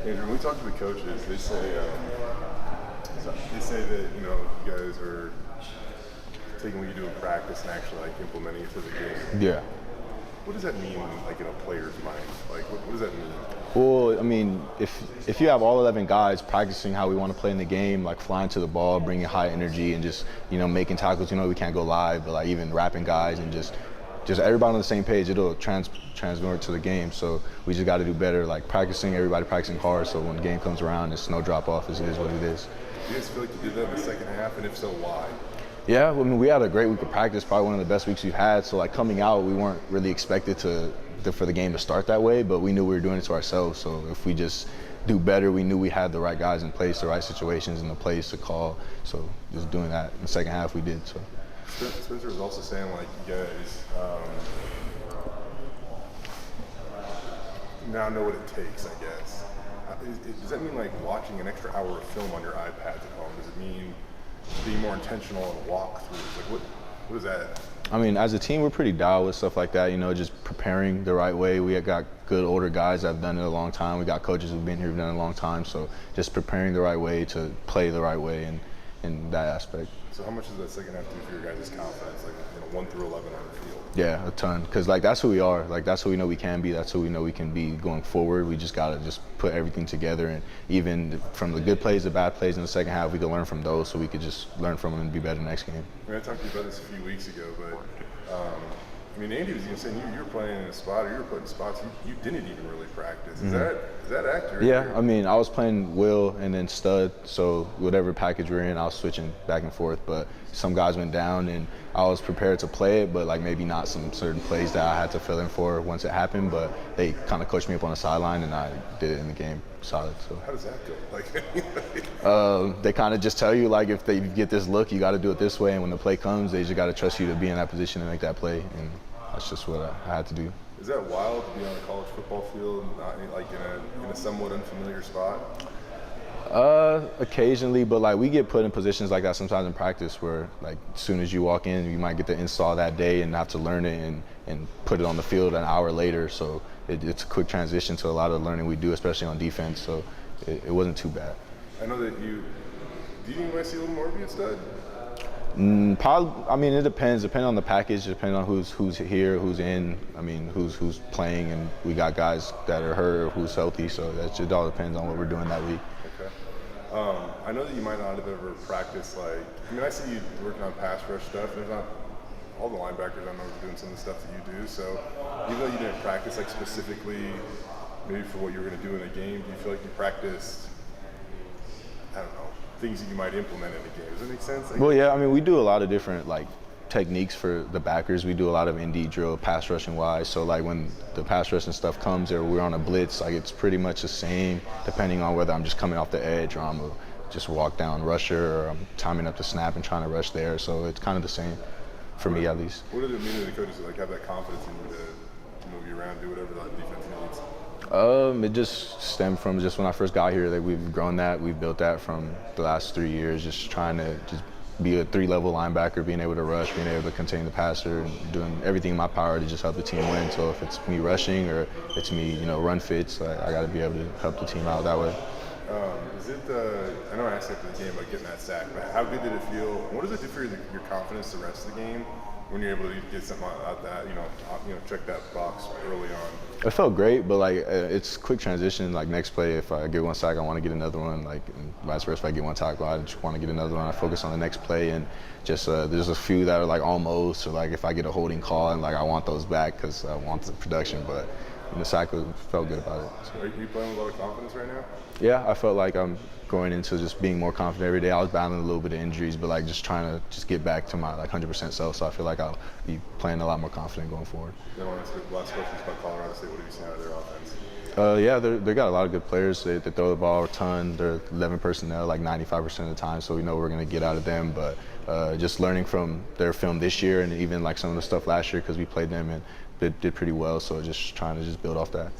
Andrew, when we talk to the coaches, they say that you guys are taking what you do in practice and actually like implementing it to the game. Yeah. What does that mean, like in a player's mind? Like, what does that mean? Well, I mean, if you have all 11 guys practicing how we want to play in the game, like flying to the ball, bringing high energy, and just making tackles. We can't go live, but like even wrapping guys and just everybody on the same page, it'll transfer to the game. So we just got to do better, like everybody practicing hard. So when the game comes around, it's no drop off. It is what it is. Do you guys feel like you did that in the second half, and if so, why? Yeah, I mean, we had a great week of practice, probably one of the best weeks we've had. So like coming out, we weren't really expected for the game to start that way, but we knew we were doing it to ourselves. So if we just do better, we knew we had the right guys in place, the right situations in the place to call. So just doing that in the second half, we did. So Spencer was also saying like you guys now know what it takes, I guess. Does that mean like watching an extra hour of film on your iPads at home? Does it mean being more intentional in walkthroughs? Like what is that? I mean, as a team, we're pretty dialed with stuff like that, just preparing the right way. We got good older guys that have done it a long time. We got coaches who've been here who've done it a long time. So just preparing the right way to play the right way in that aspect. So how much does that second half do for your guys' confidence, like 1 through 11 on the field? Yeah, a ton. Because like that's who we are. Like that's who we know we can be. That's who we know we can be going forward. We just gotta put everything together, and even from the good plays, the bad plays in the second half, we could learn from those, so we could just learn from them and be better next game. I mean, I talked to you about this a few weeks ago, but I mean, Andy was even saying you were playing in a spot, or you were putting spots you didn't even really practice. Is that accurate? Yeah, I mean, I was playing will and then stud, so whatever package we're in, I was switching back and forth. But some guys went down, and I was prepared to play it, but like maybe not some certain plays that I had to fill in for once it happened. But they kind of coached me up on the sideline, and I did it in the game solid. So how does that go? Like, they kind of just tell you like if you get this look, you got to do it this way, and when the play comes, they just got to trust you to be in that position and make that play, and that's just what I had to do. Is that wild to be on a college football field, not like in a somewhat unfamiliar spot? Occasionally, but like we get put in positions like that sometimes in practice where like as soon as you walk in, you might get the install that day and have to learn it and put it on the field an hour later. So it's a quick transition to a lot of the learning we do, especially on defense. So it wasn't too bad. I know that do you think you might see a little more of you at stud? Probably. I mean, it depends. Depending on the package, depending on who's here, who's in. I mean, who's playing, and we got guys that are hurt, who's healthy. So it all depends on what we're doing that week. Okay. I know that you might not have ever practiced I see you working on pass rush stuff. There's not all the linebackers I know are doing some of the stuff that you do. So even though you didn't practice like specifically, maybe for what you were going to do in a game, do you feel like you practiced? I don't know. Things that you might implement in the game. Does that make sense? Well, yeah, I mean, we do a lot of different techniques for the backers. We do a lot of ND drill, pass rushing wise. So like when the pass rushing stuff comes or we're on a blitz, like it's pretty much the same depending on whether I'm just coming off the edge or I'm just walk down rusher or I'm timing up the snap and trying to rush there. So it's kind of the same for me at least. What does it mean to the coaches to have that confidence in you to move you around, do whatever that defense needs? It just stemmed from just when I first got here that we've grown that, we've built that from the last 3 years, just trying to just be a 3-level linebacker, being able to rush, being able to contain the passer, and doing everything in my power to just help the team win. So if it's me rushing or it's me, run fits, I got to be able to help the team out that way. I know I asked after the game about getting that sack, but how good did it feel? What does it do for your confidence the rest of the game when you're able to get something out that, check that box early on? It felt great, but it's quick transition. Like next play, if I get one sack, I want to get another one. Like and vice versa, if I get one tackle, I just want to get another one. I focus on the next play, and just there's a few that are almost, or if I get a holding call and I want those back because I want the production. But the sack felt good about it. So. Are you playing with a lot of confidence right now? Yeah, I felt like I'm going into just being more confident every day. I was battling a little bit of injuries, but just trying to get back to my 100% self. So I feel like I'll be playing a lot more confident going forward. Then last question is about Colorado State. What have you seen out of their offense? Yeah, they got a lot of good players. They throw the ball a ton. They're 11 personnel 95% of the time, so we know we're going to get out of them. But just learning from their film this year and even some of the stuff last year because we played them and did pretty well. So just trying to build off that.